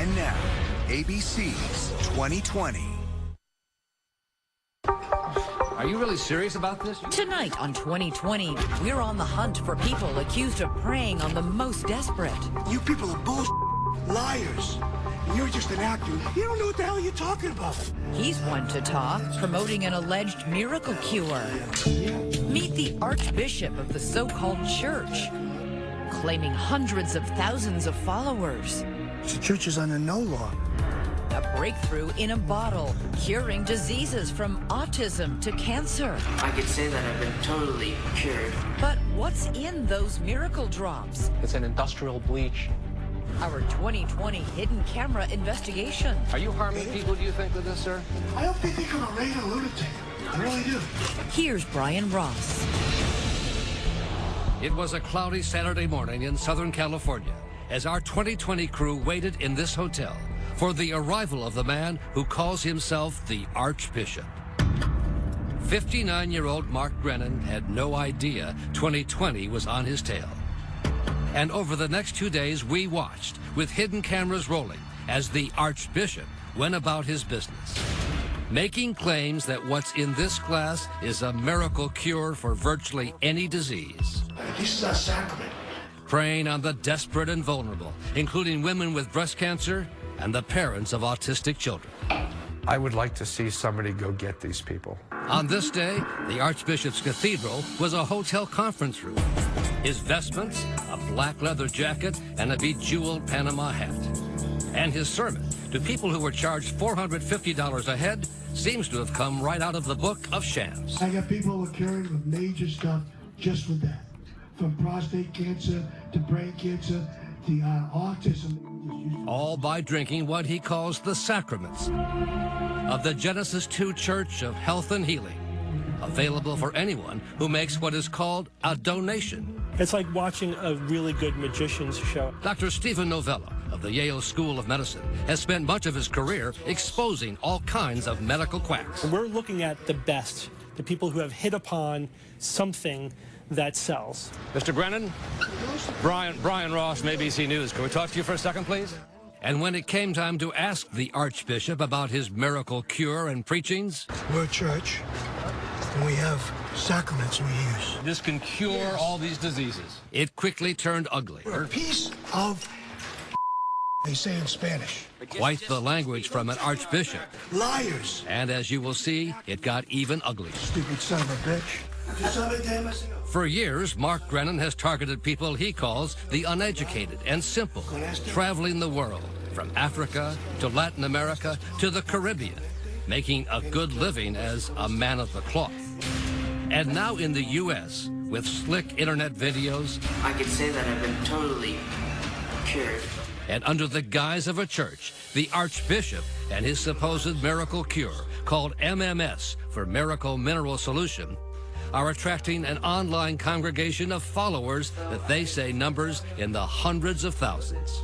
And now, ABC's 2020. Are you really serious about this? Tonight on 2020, we're on the hunt for people accused of preying on the most desperate. You people are bullshit liars. You're just an actor. You don't know what the hell you're talking about. He's one to talk, promoting an alleged miracle cure. Meet the Archbishop of the so-called church, claiming hundreds of thousands of followers. The church is under no law. A breakthrough in a bottle, curing diseases from autism to cancer. I could say that I've been totally cured. But what's in those miracle drops? It's an industrial bleach. Our 2020 hidden camera investigation. Are you harming people, do you think, with this, sir? I don't think I'm a regular lunatic. I really do. Here's Brian Ross. It was a cloudy Saturday morning in Southern California as our 2020 crew waited in this hotel for the arrival of the man who calls himself the Archbishop. 59-year-old Mark Brennan had no idea 2020 was on his tail. And over the next 2 days, we watched, with hidden cameras rolling, as the Archbishop went about his business, making claims that what's in this glass is a miracle cure for virtually any disease. This is our sacrament. Preying on the desperate and vulnerable, including women with breast cancer and the parents of autistic children. I would like to see somebody go get these people. On this day, the Archbishop's cathedral was a hotel conference room. His vestments, a black leather jacket, and a bejeweled Panama hat. And his sermon to people who were charged $450 a head seems to have come right out of the book of shams. I got people who are curing with major stuff just with that. From prostate cancer to brain cancer to autism. All by drinking what he calls the sacraments of the Genesis 2 Church of Health and Healing, available for anyone who makes what is called a donation. It's like watching a really good magician's show. Dr. Stephen Novella of the Yale School of Medicine has spent much of his career exposing all kinds of medical quacks. We're looking at the best, the people who have hit upon something that sells. Mr. Brennan? Brian Ross, from ABC News. Can we talk to you for a second, please? And when it came time to ask the Archbishop about his miracle cure and preachings, We're a church, and we have sacraments we use. This can cure all these diseases. it quickly turned ugly. We're a piece of they say in Spanish. Quite the language from an archbishop. Liars. And as you will see, it got even uglier. Stupid son of a bitch. For years, Mark Brennan has targeted people he calls the uneducated and simple, traveling the world, from Africa to Latin America to the Caribbean, making a good living as a man of the cloth. And now in the U.S., with slick internet videos, I could say that I've been totally cured. and under the guise of a church, the Archbishop and his supposed miracle cure, called MMS for Miracle Mineral Solution, are attracting an online congregation of followers that they say numbers in the hundreds of thousands.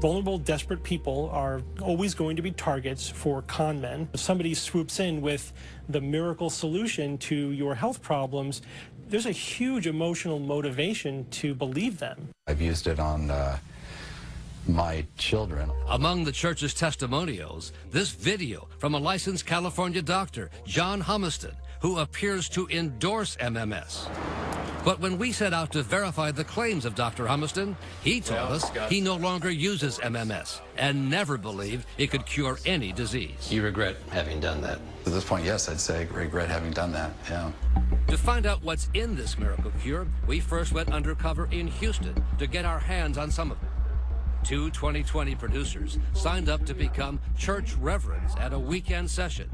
Vulnerable, desperate people are always going to be targets for con men. If somebody swoops in with the miracle solution to your health problems, there's a huge emotional motivation to believe them. I've used it on my children. Among the church's testimonials, this video from a licensed California doctor, John Humiston, who appears to endorse MMS. But when we set out to verify the claims of Dr. Humiston, he told us he no longer uses MMS and never believed it could cure any disease. You regret having done that? At this point, yes, I'd say I regret having done that, yeah. To find out what's in this miracle cure, we first went undercover in Houston to get our hands on some of it. 2 2020 producers signed up to become church reverends at a weekend session,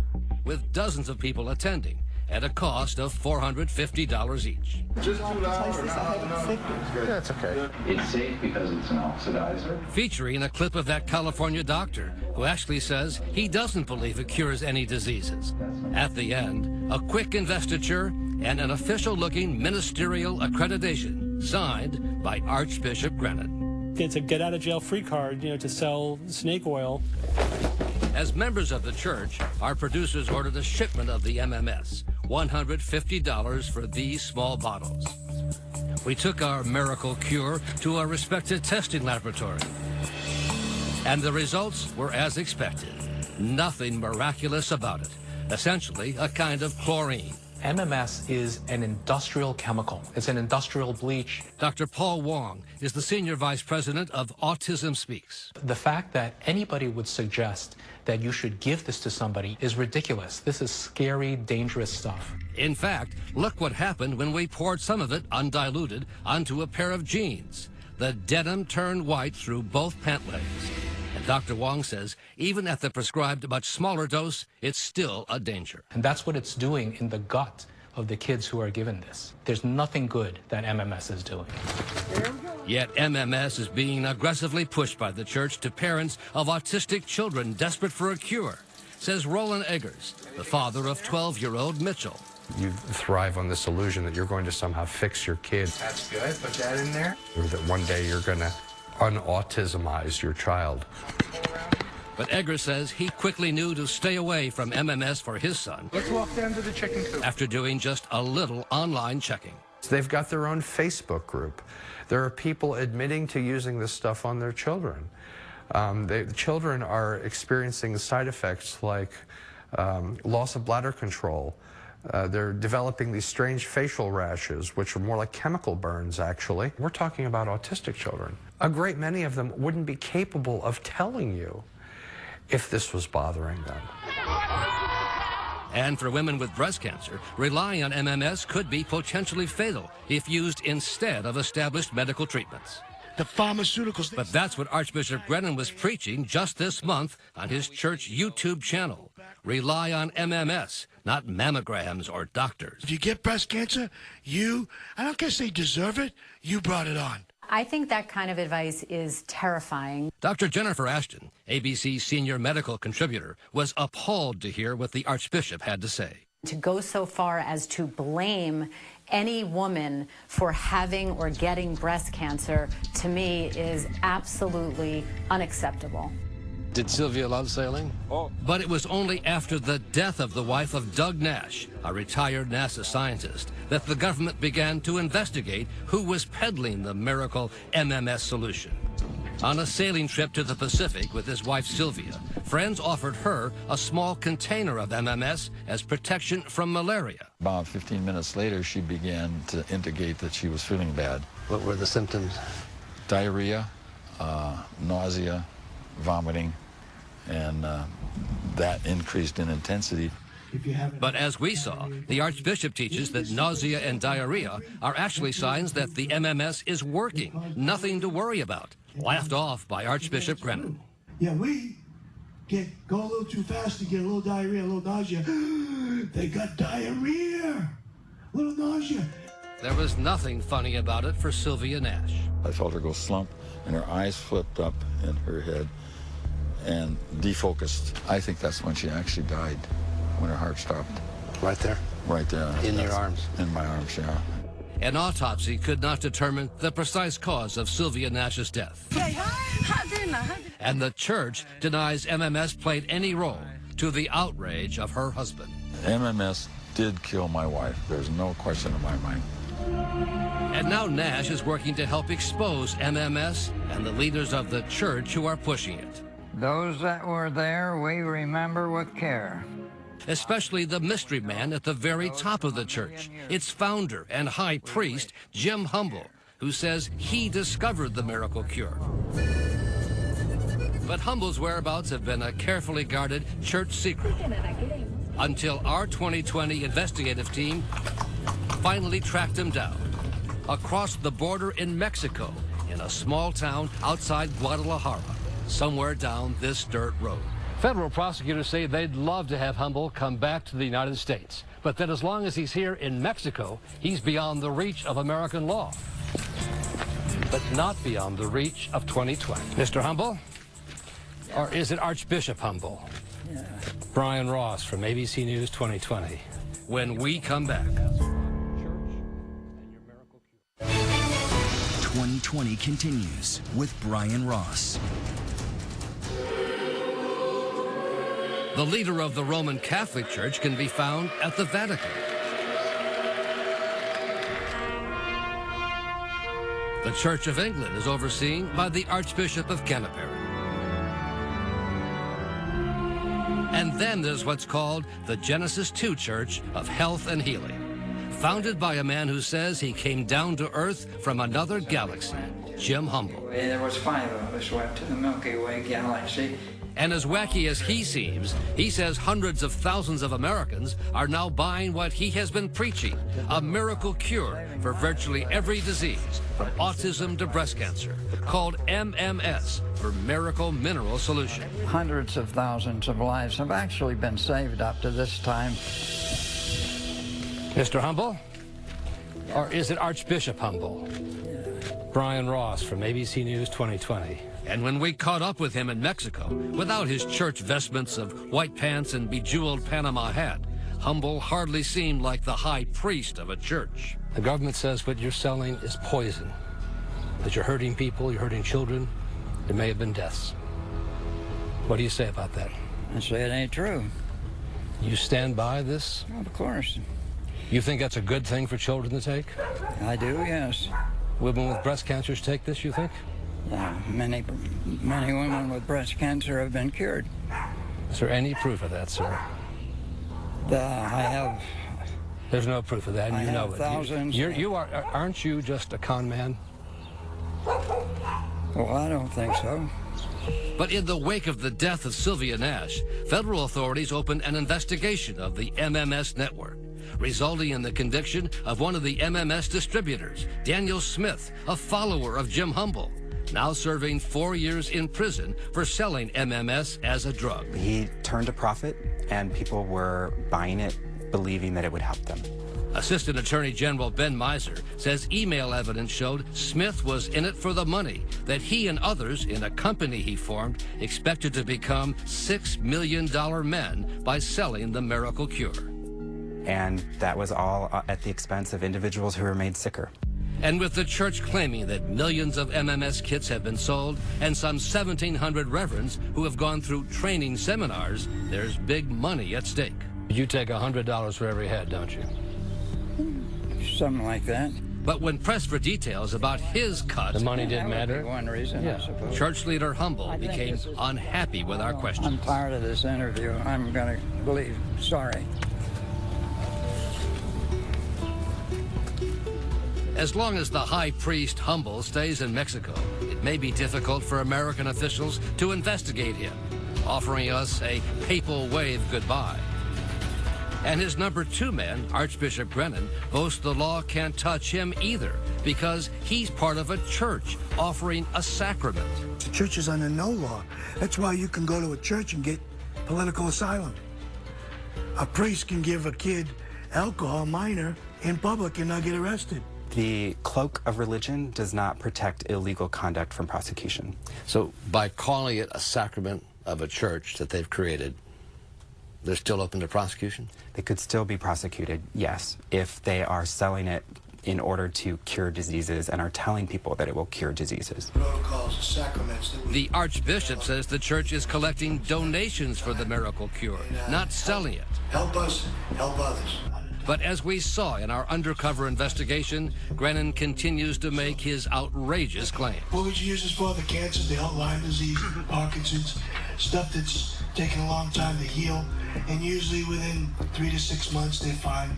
with dozens of people attending at a cost of $450 each. Just too loud. Yeah, it's okay. It's safe because it's an oxidizer. Featuring a clip of that California doctor who actually says he doesn't believe it cures any diseases. At the end, a quick investiture and an official-looking ministerial accreditation signed by Archbishop Brennan. It's a get-out-of-jail-free card, to sell snake oil. As members of the church, our producers ordered a shipment of the MMS, $150 for these small bottles. We took our miracle cure to a respected testing laboratory. And the results were as expected. Nothing miraculous about it. Essentially, a kind of chlorine. MMS is an industrial chemical. It's an industrial bleach. Dr. Paul Wong is the Senior Vice President of Autism Speaks. The fact that anybody would suggest that you should give this to somebody is ridiculous. This is scary, dangerous stuff. In fact, look what happened when we poured some of it, undiluted, onto a pair of jeans. The denim turned white through both pant legs. And Dr. Wong says even at the prescribed much smaller dose, it's still a danger. And that's what it's doing in the gut of the kids who are given this. There's nothing good that MMS is doing. Yet MMS is being aggressively pushed by the church to parents of autistic children desperate for a cure, says Roland Eggers, the father of 12-year-old Mitchell. You thrive on this illusion that you're going to somehow fix your kid. That's good. Put that in there. Or that one day you're going to un-autismize your child. But Eggers says he quickly knew to stay away from MMS for his son. Let's walk down to the chicken coop. After doing just a little online checking. They've got their own Facebook group. There are people admitting to using this stuff on their children. The children are experiencing side effects like loss of bladder control. They're developing these strange facial rashes, which are more like chemical burns, actually. We're talking about autistic children. A great many of them wouldn't be capable of telling you if this was bothering them. And for women with breast cancer, relying on MMS could be potentially fatal if used instead of established medical treatments. The pharmaceuticals. But that's what Archbishop Brennan was preaching just this month on his church YouTube channel. Rely on MMS, not mammograms or doctors. If you get breast cancer, I don't guess they deserve it, you brought it on. I think that kind of advice is terrifying. Dr. Jennifer Ashton, ABC's senior medical contributor, was appalled to hear what the Archbishop had to say. To go so far as to blame any woman for having or getting breast cancer, to me, is absolutely unacceptable. Did Sylvia love sailing? Oh. But it was only after the death of the wife of Doug Nash, a retired NASA scientist, that the government began to investigate who was peddling the miracle MMS solution. On a sailing trip to the Pacific with his wife Sylvia, friends offered her a small container of MMS as protection from malaria. About 15 minutes later, she began to indicate that she was feeling bad. What were the symptoms? Diarrhea, nausea, vomiting, and that increased in intensity. But as we saw, the Archbishop teaches that nausea and diarrhea are actually signs that the MMS is working. Nothing to worry about. Laughed off by Archbishop Brennan. Yeah, we go a little too fast to get a little diarrhea, a little nausea. They got diarrhea, a little nausea. There was nothing funny about it for Sylvia Nash. I felt her go slump, and her eyes flipped up in her head and defocused. I think that's when she actually died, when her heart stopped. Right there? Right there. In your arms? In my arms, yeah. An autopsy could not determine the precise cause of Sylvia Nash's death. And the church denies MMS played any role, to the outrage of her husband. MMS did kill my wife. There's no question in my mind. And now Nash is working to help expose MMS and the leaders of the church who are pushing it. Those that were there, we remember with care. Especially the mystery man at the very top of the church, its founder and high priest, Jim Humble, who says he discovered the miracle cure. But Humble's whereabouts have been a carefully guarded church secret until our 2020 investigative team finally tracked him down across the border in Mexico in a small town outside Guadalajara, somewhere down this dirt road. Federal prosecutors say they'd love to have Humble come back to the United States, but that as long as he's here in Mexico, he's beyond the reach of American law, but not beyond the reach of 2020. Mr. Humble? Or is it Archbishop Humble? Yeah. Brian Ross from ABC News 2020. When we come back. 2020 continues with Brian Ross. The leader of the Roman Catholic Church can be found at the Vatican. The Church of England is overseen by the Archbishop of Canterbury. And then there's what's called the Genesis 2 Church of Health and Healing, founded by a man who says he came down to Earth from another galaxy, Jim Humble. There was 5 of us went to the Milky Way galaxy. And as wacky as he seems, he says hundreds of thousands of Americans are now buying what he has been preaching, a miracle cure for virtually every disease, from autism to breast cancer, called MMS, for Miracle Mineral Solution. Hundreds of thousands of lives have actually been saved up to this time. Mr. Humble? Or is it Archbishop Humble? Brian Ross from ABC News 2020. And when we caught up with him in Mexico, without his church vestments of white pants and bejeweled Panama hat, Humble hardly seemed like the high priest of a church. The government says what you're selling is poison, that you're hurting people, you're hurting children. There may have been deaths. What do you say about that? I say it ain't true. You stand by this? Of course. You think that's a good thing for children to take? I do, yes. Women with breast cancers take this, you think? Yeah, many women with breast cancer have been cured. Is there any proof of that, sir? I have. There's no proof of that, and you know it. Thousands. Aren't you just a con man? Well, I don't think so. But in the wake of the death of Sylvia Nash, federal authorities opened an investigation of the MMS network, resulting in the conviction of one of the MMS distributors, Daniel Smith, a follower of Jim Humble, now serving 4 years in prison for selling MMS as a drug. He turned a profit, and people were buying it, believing that it would help them. Assistant Attorney General Ben Miser says email evidence showed Smith was in it for the money, that he and others in a company he formed expected to become $6 million men by selling the miracle cure. And that was all at the expense of individuals who were made sicker. And with the church claiming that millions of MMS kits have been sold and some 1,700 reverends who have gone through training seminars, there's big money at stake. You take $100 for every head, don't you? Something like that. But when pressed for details about his cut, the money didn't matter. That would be one reason, I suppose. Church leader Humble became unhappy with our questions. I'm tired of this interview. I'm going to leave. Sorry. As long as the high priest Humble stays in Mexico, it may be difficult for American officials to investigate him, offering us a papal wave goodbye. And his number 2 man, Archbishop Brennan, boasts the law can't touch him either because he's part of a church offering a sacrament. The church is under no law. That's why you can go to a church and get political asylum. A priest can give a kid alcohol, minor, in public and not get arrested. The cloak of religion does not protect illegal conduct from prosecution. So by calling it a sacrament of a church that they've created, they're still open to prosecution? They could still be prosecuted, yes, if they are selling it in order to cure diseases and are telling people that it will cure diseases. Protocols, sacraments. The Archbishop says the church is collecting donations for the miracle cure, not selling it. Help us, help others. But as we saw in our undercover investigation, Brennan continues to make his outrageous claims. What would you use this for? The cancers, the Lyme disease, Parkinson's, stuff that's taken a long time to heal, and usually within 3 to 6 months they're fine.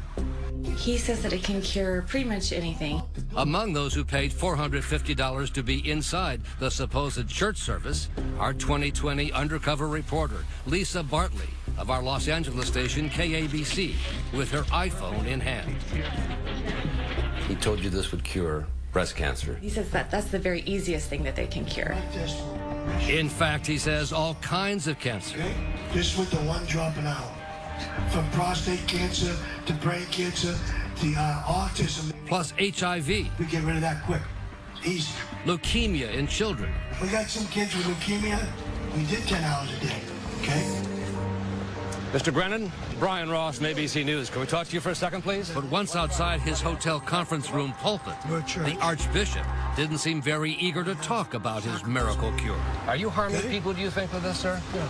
He says that it can cure pretty much anything. Among those who paid $450 to be inside the supposed church service, our 2020 undercover reporter, Lisa Bartley, of our Los Angeles station KABC, with her iPhone in hand. He told you this would cure breast cancer. He says that that's the very easiest thing that they can cure. In fact, he says all kinds of cancer. Okay? Just with the 1 drop an hour. From prostate cancer to brain cancer to autism. Plus HIV. We get rid of that quick. Easy. Leukemia in children. We got some kids with leukemia. We did 10 hours a day. Okay? Mr. Brennan, Brian Ross, ABC News. Can we talk to you for a second, please? But once outside his hotel conference room pulpit, the Archbishop didn't seem very eager to talk about his miracle cure. Are you harming people, do you think, with this, sir? No.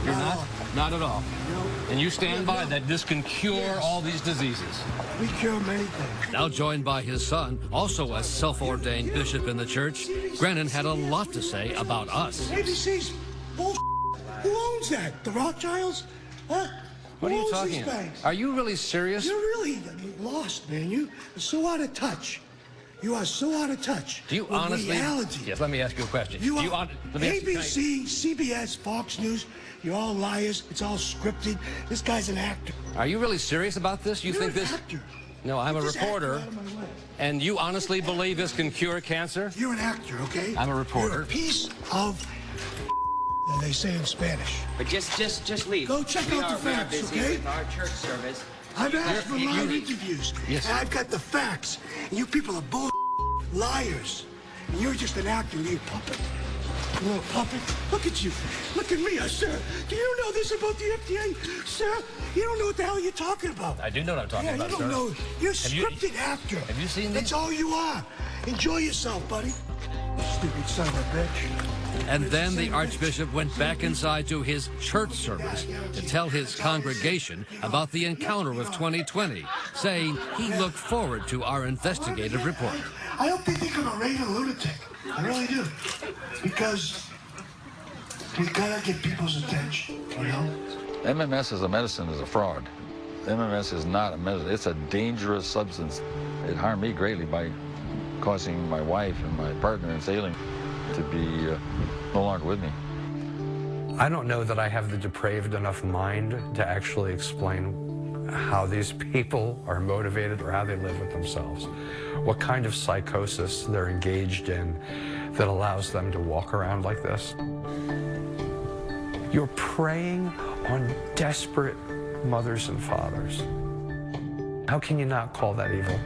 You're not? Not at all. No. And you stand by that this can cure all these diseases? We cure many things. Now joined by his son, also a self-ordained bishop in the church, Brennan had a lot to say about us. ABC's bullshit. Who owns that? The Rothschilds? Huh? What are you talking about? Are you really serious? You're really lost, man. You are so out of touch. You are so out of touch. Do you honestly? Reality. Yes, let me ask you a question. ABC, CBS, Fox News, you're all liars. It's all scripted. This guy's an actor. Are you really serious about this? You think this? Actor. No, I'm a reporter. And you honestly believe this can cure cancer? You're an actor, okay? I'm a reporter. You're a piece of they say in Spanish. But just leave. Go check out the facts, okay? With our church service. I've asked for live interviews, yes. And I've got the facts. And you people are bull liars. And you're just an actor, you puppet. You little puppet. Look at you. Look at me, sir. Do you know this about the FDA, sir? You don't know what the hell you're talking about. I do know what I'm talking about, you don't know. You're a scripted actor. Have you seen this? That's all you are. Enjoy yourself, buddy. Stupid son of a bitch. And then the Archbishop went back inside to his church service to tell his congregation about the encounter of 2020, saying he looked forward to our investigative report. I hope they think I'm a raving lunatic. I really do. Because we gotta get people's attention, you know? MMS as a medicine is a fraud. MMS is not a medicine. It's a dangerous substance. It harmed me greatly by causing my wife and my partner in sailing to be no longer with me. I don't know that I have the depraved enough mind to actually explain how these people are motivated or how they live with themselves. What kind of psychosis they're engaged in that allows them to walk around like this. You're preying on desperate mothers and fathers. How can you not call that evil?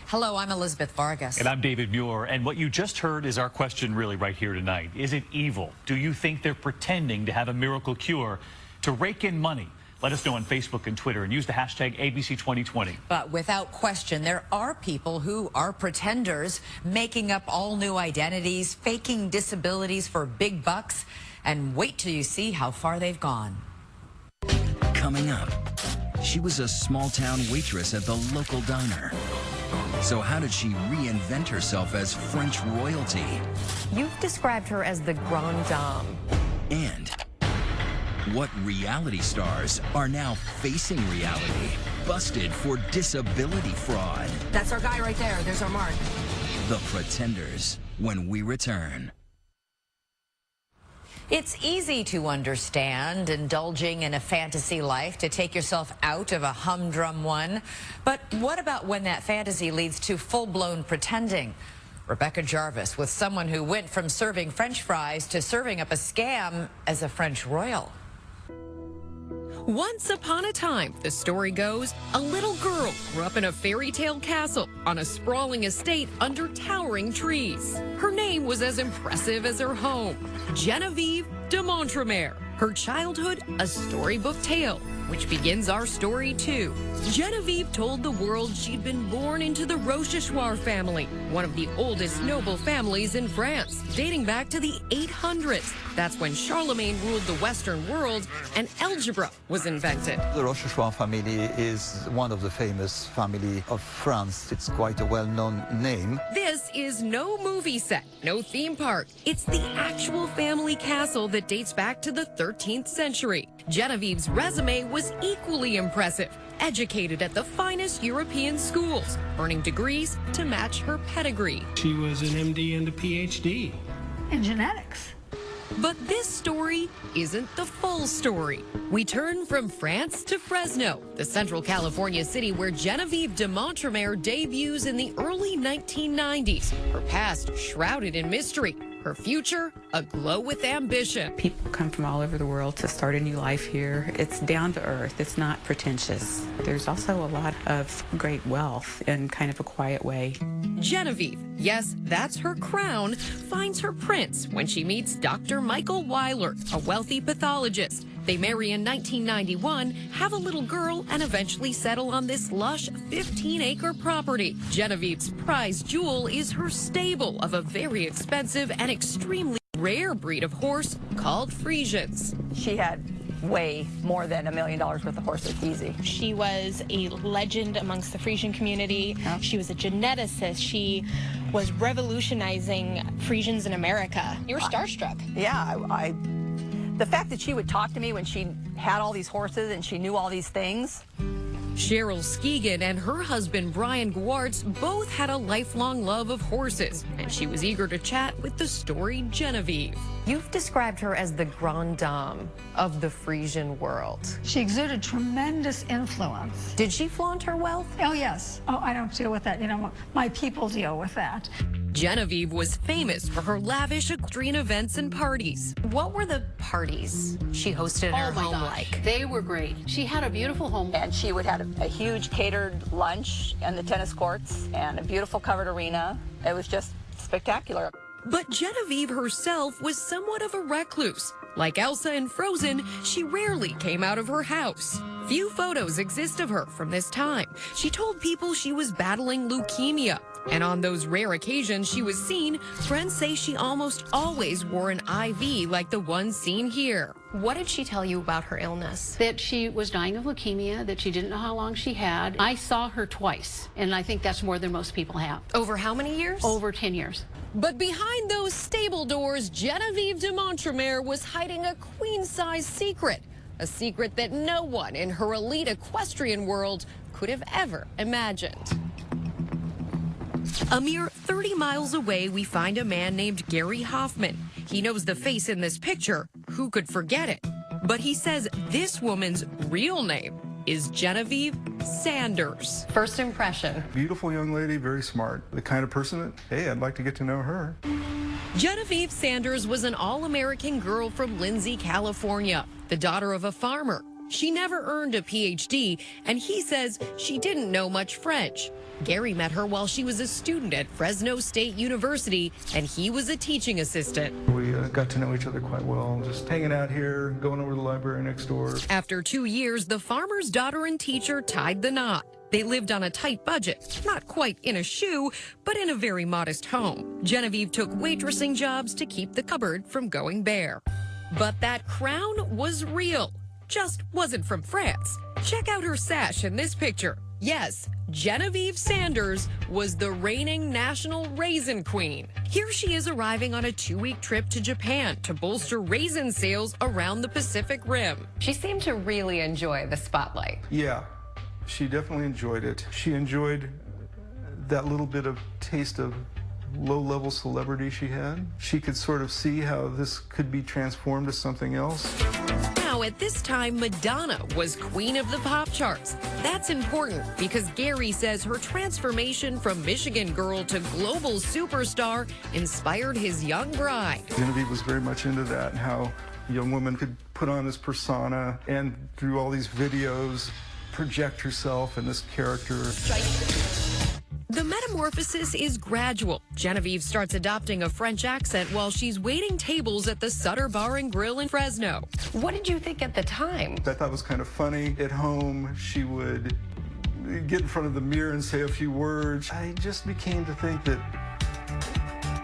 Hello, I'm Elizabeth Vargas. And I'm David Muir. And what you just heard is our question really right here tonight. Is it evil? Do you think they're pretending to have a miracle cure to rake in money? Let us know on Facebook and Twitter and use the hashtag ABC2020. But without question, there are people who are pretenders, making up all new identities, faking disabilities for big bucks, and wait till you see how far they've gone. Coming up, she was a small-town waitress at the local diner. So how did she reinvent herself as French royalty? You've described her as the grande dame. And what reality stars are now facing reality, busted for disability fraud? That's our guy right there. There's our mark. The Pretenders, when we return. It's easy to understand indulging in a fantasy life to take yourself out of a humdrum one. But what about when that fantasy leads to full-blown pretending? Rebecca Jarvis with someone who went from serving French fries to serving up a scam as a French royal. Once upon a time, the story goes, a little girl grew up in a fairy tale castle on a sprawling estate under towering trees. Her name was as impressive as her home, Geneviève de Montremer. Her childhood, a storybook tale, which begins our story too. Geneviève told the world she'd been born into the Rochechouart family, one of the oldest noble families in France, dating back to the 800s. That's when Charlemagne ruled the Western world and algebra was invented. The Rochechouart family is one of the famous family of France. It's quite a well-known name. This is no movie set, no theme park. It's the actual family castle that dates back to the 13th century. Genevieve's resume was equally impressive. Educated at the finest European schools, earning degrees to match her pedigree. She was an MD and a PhD. In genetics. But this story isn't the full story. We turn from France to Fresno, the Central California city where Geneviève de Montremer debuts in the early 1990s. Her past shrouded in mystery. Her future, aglow with ambition. People come from all over the world to start a new life here. It's down to earth. It's not pretentious. There's also a lot of great wealth in kind of a quiet way. Geneviève, yes, that's her crown, finds her prince when she meets Dr. Michael Weiler, a wealthy pathologist. They marry in 1991, have a little girl, and eventually settle on this lush 15-acre property. Genevieve's prize jewel is her stable of a very expensive and extremely rare breed of horse called Friesians. She had way more than $1 million worth of horses, easy. She was a legend amongst the Frisian community. Yep. She was a geneticist. She was revolutionizing Frisians in America. You were starstruck. Yeah, the fact that she would talk to me when she had all these horses and she knew all these things. Cheryl Skeegan and her husband Brian Gwartz both had a lifelong love of horses, and she was eager to chat with the storied Genevieve. You've described her as the grande dame of the Frisian world. She exuded tremendous influence. Did she flaunt her wealth? Oh, yes. Oh, I don't deal with that. You know, my people deal with that. Genevieve was famous for her lavish extreme events and parties. What were the parties she hosted in her home like? They were great. She had a beautiful home. And she would have a huge catered lunch and the tennis courts and a beautiful covered arena. It was just spectacular. But Genevieve herself was somewhat of a recluse. Like Elsa in Frozen, she rarely came out of her house. Few photos exist of her from this time. She told people she was battling leukemia. And on those rare occasions she was seen, friends say she almost always wore an IV like the one seen here. What did she tell you about her illness? That she was dying of leukemia, that she didn't know how long she had. I saw her twice, and I think that's more than most people have. Over how many years? Over 10 years. But behind those stable doors, Genevieve de Montremer was hiding a queen-size secret. A secret that no one in her elite equestrian world could have ever imagined. A mere 30 miles away, we find a man named Gary Hoffman. He knows the face in this picture. Who could forget it? But he says this woman's real name is Genevieve Sanders. First impression. Beautiful young lady, very smart. The kind of person that, hey, I'd like to get to know her. Genevieve Sanders was an all-American girl from Lindsay, California, the daughter of a farmer. She never earned a PhD, and he says she didn't know much French. Gary met her while she was a student at Fresno State University, and he was a teaching assistant. We got to know each other quite well, just hanging out here, going over to the library next door. After 2 years, the farmer's daughter and teacher tied the knot. They lived on a tight budget, not quite in a shoe, but in a very modest home. Genevieve took waitressing jobs to keep the cupboard from going bare. But that crown was real, just wasn't from France. Check out her sash in this picture. Yes, Genevieve Sanders was the reigning national raisin queen. Here she is arriving on a 2-week trip to Japan to bolster raisin sales around the Pacific Rim. She seemed to really enjoy the spotlight. Yeah, she definitely enjoyed it. She enjoyed that little bit of taste of low-level celebrity she had. She could sort of see how this could be transformed to something else. Now, at this time, Madonna was queen of the pop charts. That's important because Gary says her transformation from Michigan girl to global superstar inspired his young bride. Genevieve was very much into that, and how a young woman could put on this persona and through all these videos project herself in this character. The metamorphosis is gradual. Genevieve starts adopting a French accent while she's waiting tables at the Sutter Bar and Grill in Fresno. What did you think at the time? I thought it was kind of funny. At home, she would get in front of the mirror and say a few words. I just became to think that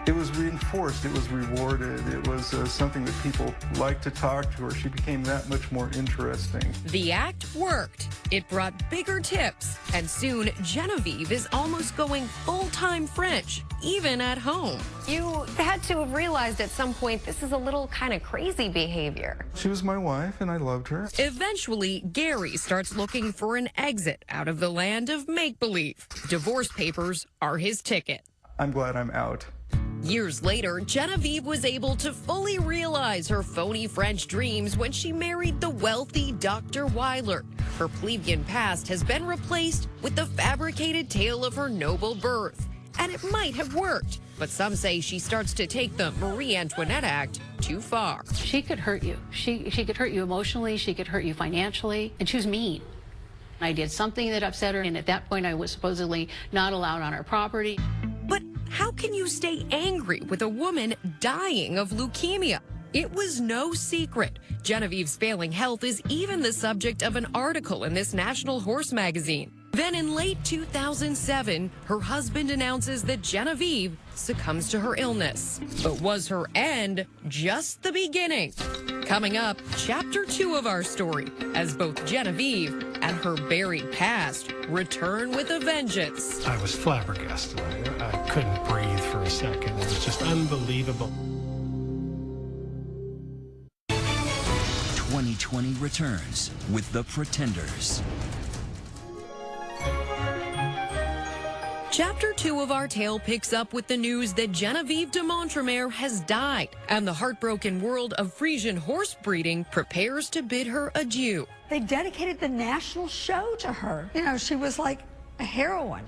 it was reinforced, it was rewarded, it was something that people liked to talk to her. She became that much more interesting. The act worked. It brought bigger tips, and soon Genevieve is almost going full-time French, even at home. You had to have realized at some point this is a little kind of crazy behavior. She was my wife, and I loved her. Eventually, Gary starts looking for an exit out of the land of make-believe. Divorce papers are his ticket. I'm glad I'm out. Years later, Genevieve was able to fully realize her phony French dreams when she married the wealthy Dr. Weiler. Her plebeian past has been replaced with the fabricated tale of her noble birth. And it might have worked, but some say she starts to take the Marie Antoinette act too far. She could hurt you. She could hurt you emotionally, she could hurt you financially, and she was mean. I did something that upset her, and at that point I was supposedly not allowed on her property. But how can you stay angry with a woman dying of leukemia? It was no secret. Genevieve's failing health is even the subject of an article in this National Horse magazine. Then in late 2007, her husband announces that Genevieve succumbs to her illness. But was her end just the beginning? Coming up, chapter 2 of our story, as both Genevieve and her buried past return with a vengeance. I was flabbergasted. I couldn't breathe for a second. It was just unbelievable. 2020 returns with The Pretenders. Chapter 2 of our tale picks up with the news that Genevieve de Montremer has died, and the heartbroken world of Frisian horse breeding prepares to bid her adieu. They dedicated the national show to her. You know, she was like a heroine.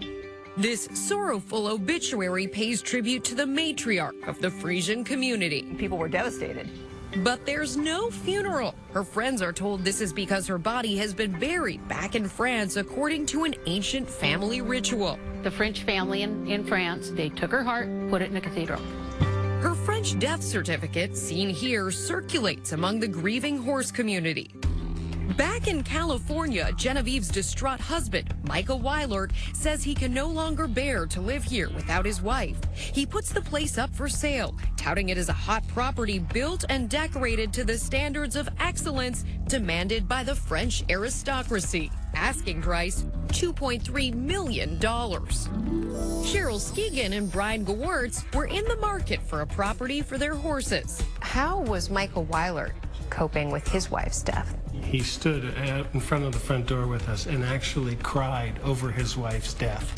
This sorrowful obituary pays tribute to the matriarch of the Frisian community. People were devastated. But there's no funeral. Her friends are told this is because her body has been buried back in France according to an ancient family ritual. The French family in France, they took her heart, put it in a cathedral. Her French death certificate, seen here, circulates among the grieving horse community. Back in California, Genevieve's distraught husband, Michael Weilert, says he can no longer bear to live here without his wife. He puts the place up for sale, touting it as a hot property built and decorated to the standards of excellence demanded by the French aristocracy. Asking price, $2.3 million. Cheryl Skegan and Brian Gewirtz were in the market for a property for their horses. How was Michael Weilert coping with his wife's death? He stood in front of the front door with us and actually cried over his wife's death.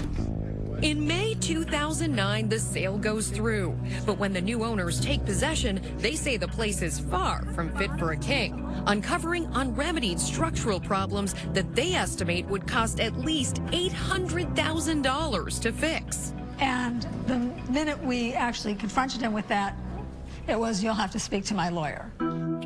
In May 2009, the sale goes through. But when the new owners take possession, they say the place is far from fit for a king, uncovering unremedied structural problems that they estimate would cost at least $800,000 to fix. And the minute we actually confronted him with that, it was, "You'll have to speak to my lawyer."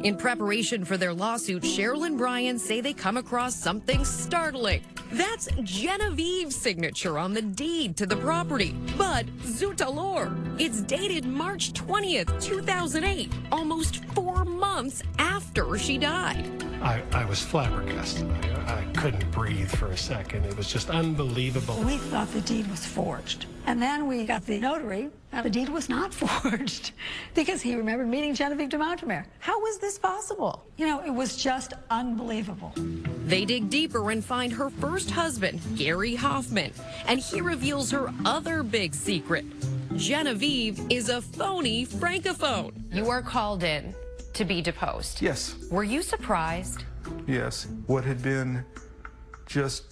In preparation for their lawsuit, Cheryl and Brian say they come across something startling. That's Genevieve's signature on the deed to the property. But zut alors, it's dated March 20th, 2008, almost 4 months after she died. I was flabbergasted. I couldn't breathe for a second. It was just unbelievable. We thought the deed was forged. And then we got the notary, and the deed was not forged because he remembered meeting Genevieve de Montremer. How was this possible? You know, it was just unbelievable. They dig deeper and find her first husband, Gary Hoffman, and he reveals her other big secret. Genevieve is a phony francophone. You are called in to be deposed. Yes. Were you surprised? Yes. What had been just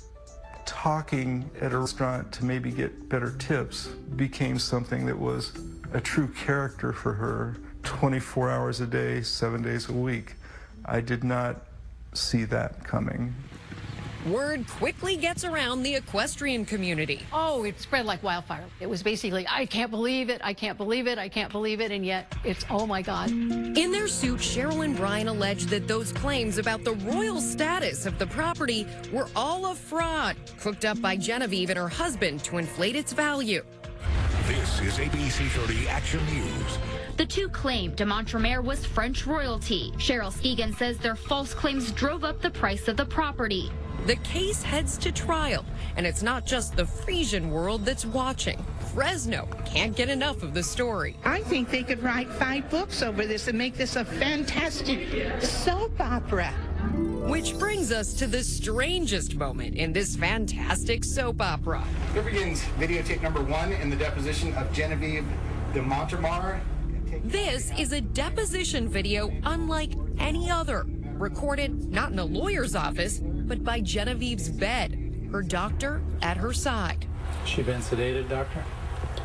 talking at a restaurant to maybe get better tips became something that was a true character for her, 24 hours a day, 7 days a week. I did not see that coming. Word quickly gets around the equestrian community. Oh, it spread like wildfire. It was basically, I can't believe it, I can't believe it, I can't believe it, and yet it's, oh my God. In their suit, Cheryl and Brian allege that those claims about the royal status of the property were all a fraud, cooked up by Genevieve and her husband to inflate its value. This is ABC 30 Action News. The two claim de Montremer was French royalty. Cheryl Skegan says their false claims drove up the price of the property. The case heads to trial, and it's not just the Frisian world that's watching. Fresno can't get enough of the story. I think they could write 5 books over this and make this a fantastic soap opera. Which brings us to the strangest moment in this fantastic soap opera. Here begins videotape number 1 in the deposition of Genevieve de Montremer. This is a deposition video unlike any other, recorded not in a lawyer's office, but by Genevieve's bed, her doctor at her side. She been sedated, doctor?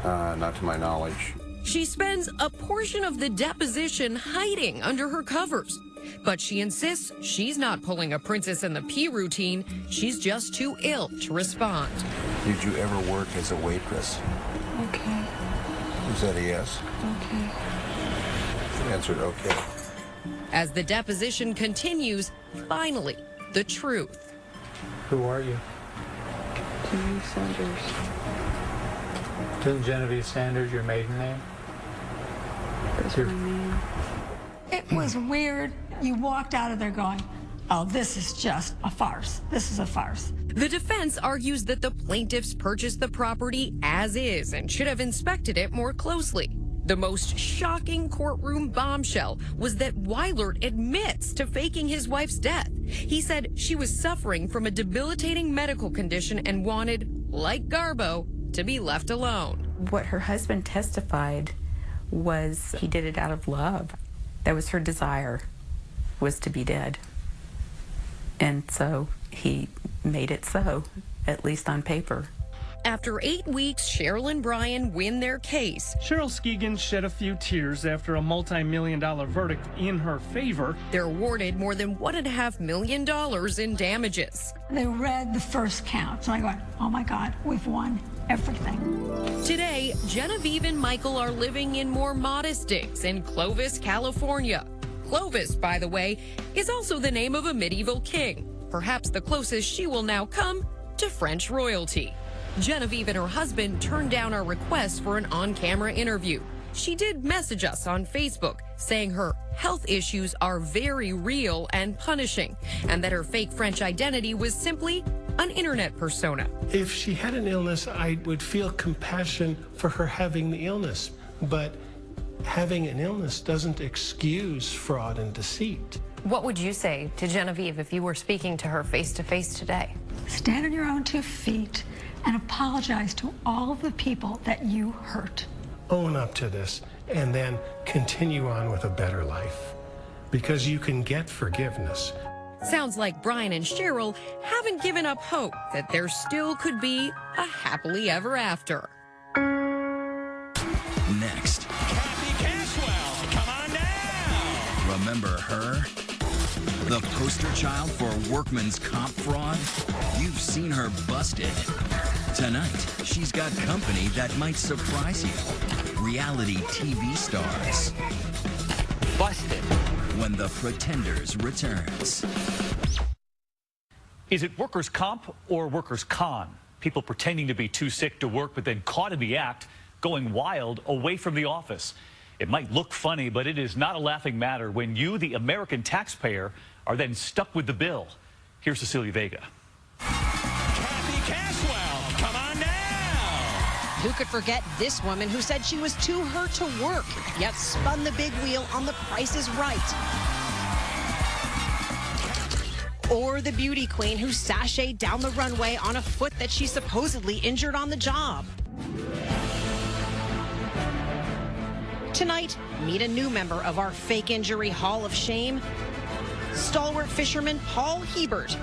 Not to my knowledge. She spends a portion of the deposition hiding under her covers, but she insists she's not pulling a Princess and the Pea routine. She's just too ill to respond. Did you ever work as a waitress? Okay. Is that a yes? Okay. She answered okay. As the deposition continues, finally, the truth. Who are you? Genevieve Sanders. Isn't Genevieve Sanders your maiden name? That's my name. It was weird. You walked out of there going, oh, this is just a farce. This is a farce. The defense argues that the plaintiffs purchased the property as is and should have inspected it more closely. The most shocking courtroom bombshell was that Weilert admits to faking his wife's death. He said she was suffering from a debilitating medical condition and wanted, like Garbo, to be left alone. What her husband testified was he did it out of love. That was her desire, was to be dead. And so he made it so, at least on paper. After 8 weeks, Cheryl and Brian win their case. Cheryl Skeegan shed a few tears after a multi-million-dollar verdict in her favor. They're awarded more than $1.5 million in damages. They read the first count, so I go, oh my God, we've won everything. Today, Genevieve and Michael are living in more modest digs in Clovis, California. Clovis, by the way, is also the name of a medieval king, perhaps the closest she will now come to French royalty. Genevieve and her husband turned down our request for an on-camera interview. She did message us on Facebook saying her health issues are very real and punishing, and that her fake French identity was simply an internet persona. If she had an illness, I would feel compassion for her having the illness, but having an illness doesn't excuse fraud and deceit. What would you say to Genevieve if you were speaking to her face-to-face today? Stand on your own 2 feet and apologize to all of the people that you hurt. Own up to this and then continue on with a better life, because you can get forgiveness. Sounds like Brian and Cheryl haven't given up hope that there still could be a happily ever after. Next. Kathy Caswell, come on down. Remember her? The poster child for workman's comp fraud? You've seen her busted. Tonight, she's got company that might surprise you. Reality TV stars. Busted. When The Pretenders returns. Is it workers' comp or workers' con? People pretending to be too sick to work, but then caught in the act, going wild away from the office. It might look funny, but it is not a laughing matter when you, the American taxpayer, are then stuck with the bill. Here's Cecilia Vega. Kathy Caswell, come on down. Who could forget this woman who said she was too hurt to work, yet spun the big wheel on The Price is Right? Or the beauty queen who sashayed down the runway on a foot that she supposedly injured on the job. Tonight, meet a new member of our fake injury Hall of Shame, stalwart fisherman Paul Hebert.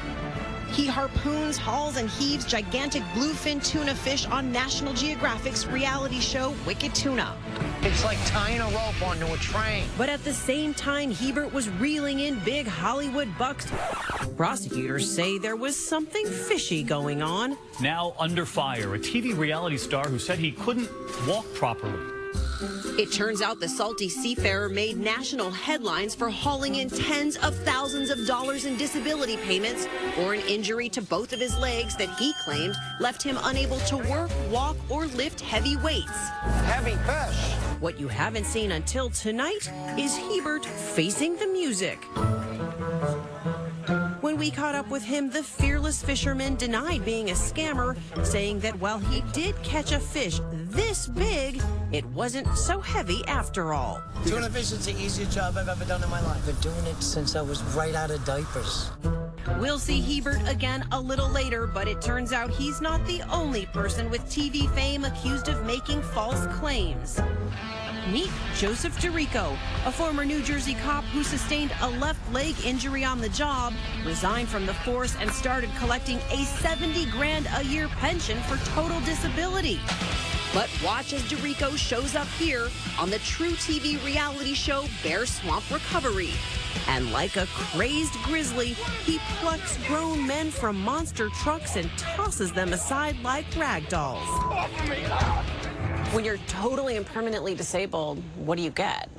He harpoons, hauls, and heaves gigantic bluefin tuna fish on National Geographic's reality show, Wicked Tuna. It's like tying a rope onto a train. But at the same time, Hebert was reeling in big Hollywood bucks. Prosecutors say there was something fishy going on. Now under fire, a TV reality star who said he couldn't walk properly. It turns out the salty seafarer made national headlines for hauling in tens of thousands of dollars in disability payments for an injury to both of his legs that he claimed left him unable to work, walk, or lift heavy weights. Heavy fish. What you haven't seen until tonight is Hebert facing the music. When we caught up with him, the fearless fisherman denied being a scammer, saying that while he did catch a fish this big, it wasn't so heavy after all. Tuna fish is the easiest job I've ever done in my life. Been doing it since I was right out of diapers. We'll see Hebert again a little later, but it turns out he's not the only person with TV fame accused of making false claims. Meet Joseph DeRico, a former New Jersey cop who sustained a left leg injury on the job, resigned from the force, and started collecting a $70 grand a year pension for total disability. But watch as DeRico shows up here on the True TV reality show Bear Swamp Recovery. And like a crazed grizzly, he plucks grown men from monster trucks and tosses them aside like rag dolls. When you're totally and permanently disabled, what do you get?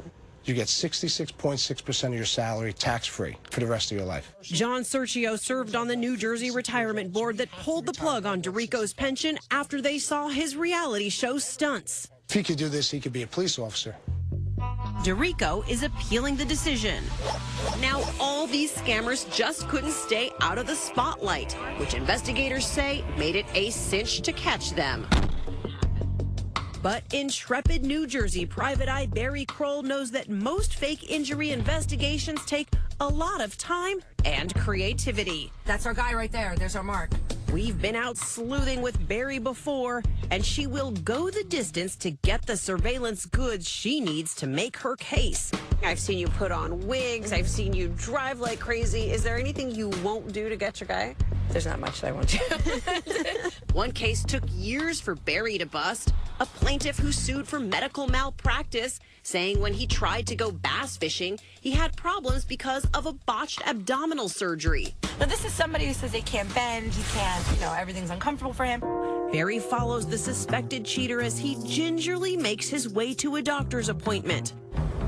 You get 66.6% of your salary tax-free for the rest of your life. John Sergio served on the New Jersey Retirement Board that pulled the plug on DeRico's pension after they saw his reality show stunts. If he could do this, he could be a police officer. DeRico is appealing the decision. Now, all these scammers just couldn't stay out of the spotlight, which investigators say made it a cinch to catch them. But intrepid New Jersey private eye Barry Kroll knows that most fake injury investigations take a lot of time and creativity. That's our guy right there. There's our mark. We've been out sleuthing with Barry before, and she will go the distance to get the surveillance goods she needs to make her case. I've seen you put on wigs. I've seen you drive like crazy. Is there anything you won't do to get your guy? There's not much that I won't do. One case took years for Barry to bust. A plaintiff who sued for medical malpractice, saying when he tried to go bass fishing, he had problems because of a botched abdominal surgery. Now, this is somebody who says he can't bend, he can't, everything's uncomfortable for him. Barry follows the suspected cheater as he gingerly makes his way to a doctor's appointment.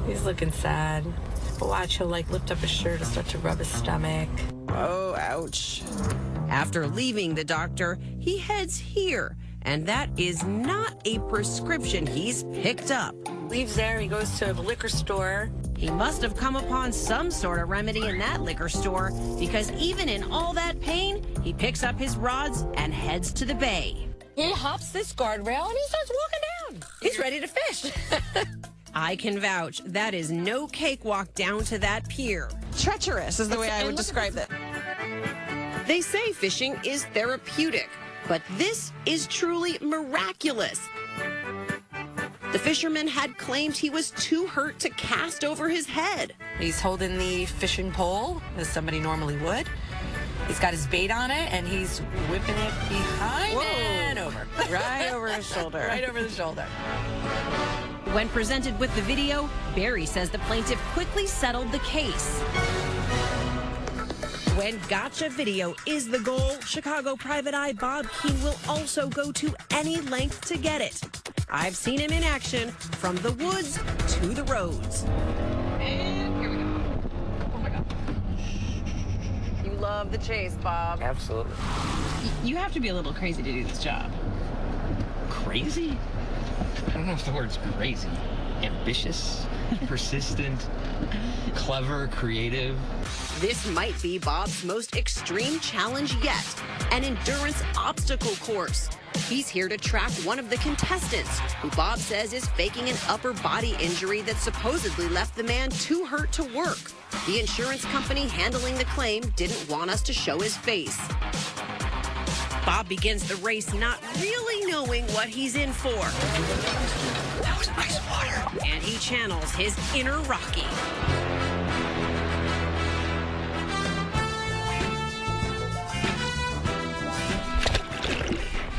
He's looking sad. But watch, he'll lift up his shirt and start to rub his stomach. Oh, ouch. After leaving the doctor, he heads here. And that is not a prescription he's picked up. Leaves there, he goes to the liquor store. He must have come upon some sort of remedy in that liquor store, because even in all that pain, he picks up his rods and heads to the bay. He hops this guardrail and he starts walking down. He's ready to fish. I can vouch, that is no cakewalk down to that pier. Treacherous is the way I would describe it. They say fishing is therapeutic, but this is truly miraculous. The fisherman had claimed he was too hurt to cast over his head. He's holding the fishing pole, as somebody normally would. He's got his bait on it, and he's whipping it behind and over. Right over his shoulder. Right over the shoulder. When presented with the video, Barry says the plaintiff quickly settled the case. When gotcha video is the goal, Chicago private eye Bob Keene will also go to any length to get it. I've seen him in action from the woods to the roads. And here we go. Oh my God. You love the chase, Bob. Absolutely. You have to be a little crazy to do this job. Crazy? I don't know if the word's crazy. Ambitious, persistent, clever, creative. This might be Bob's most extreme challenge yet, an endurance obstacle course. He's here to track one of the contestants, who Bob says is faking an upper body injury that supposedly left the man too hurt to work. The insurance company handling the claim didn't want us to show his face. Bob begins the race not really knowing what he's in for. That was nice water. And he channels his inner Rocky.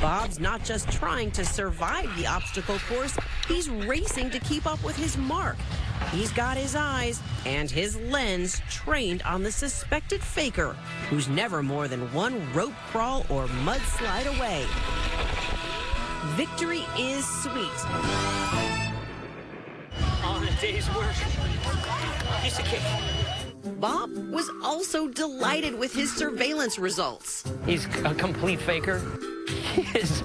Bob's not just trying to survive the obstacle course, he's racing to keep up with his mark. He's got his eyes and his lens trained on the suspected faker, who's never more than one rope crawl or mudslide away. Victory is sweet. On a day's work. Piece of cake. Bob was also delighted with his surveillance results. He's a complete faker. He is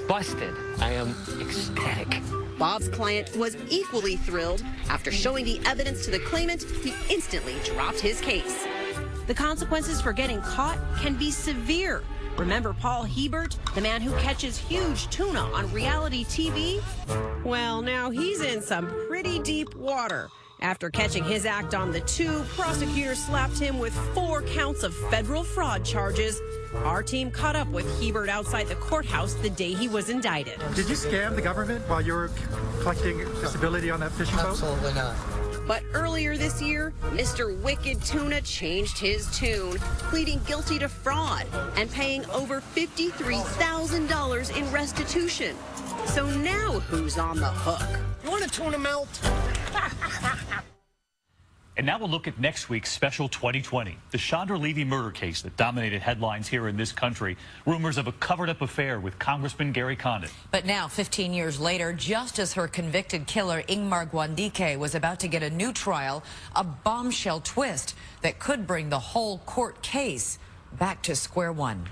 busted. I am ecstatic. Bob's client was equally thrilled. After showing the evidence to the claimant, he instantly dropped his case. The consequences for getting caught can be severe. Remember Paul Hebert, the man who catches huge tuna on reality TV? Well, now he's in some pretty deep water. After catching his act on the tube, prosecutors slapped him with 4 counts of federal fraud charges. Our team caught up with Hebert outside the courthouse the day he was indicted. Did you scam the government while you were collecting disability on that fishing boat? Absolutely not. But earlier this year, Mr. Wicked Tuna changed his tune, pleading guilty to fraud and paying over $53,000 in restitution. So now who's on the hook? You want a tuna melt? And now we'll look at next week's Special 2020, the Chandra Levy murder case that dominated headlines here in this country. Rumors of a covered-up affair with Congressman Gary Condon. But now, 15 years later, just as her convicted killer, 𝐒𝐚𝐦𝐞𝐬𝐬, was about to get a new trial, a bombshell twist that could bring the whole court case back to square one.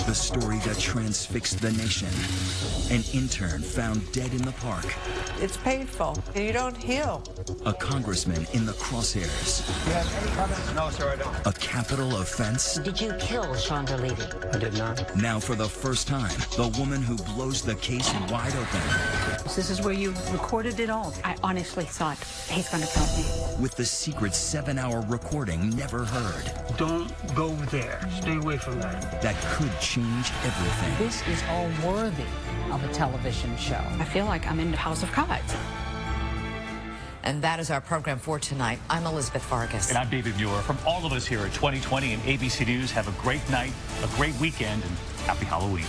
The story that transfixed the nation. An intern found dead in the park. It's painful. You don't heal. A congressman in the crosshairs. You have any comments? No, sir, I don't. A capital offense. Did you kill Chandra Levy? I did not. Now, for the first time, the woman who blows the case wide open. This is where you recorded it all. I honestly thought he's going to kill me. With the secret 7-hour recording never heard. Don't go there. Stay away from that. That could change everything. This is all worthy of a television show. I feel like I'm in the House of Cards. And that is our program for tonight. I'm Elizabeth Vargas. And I'm David Muir. From all of us here at 2020 and ABC News, have a great night, a great weekend, and happy Halloween.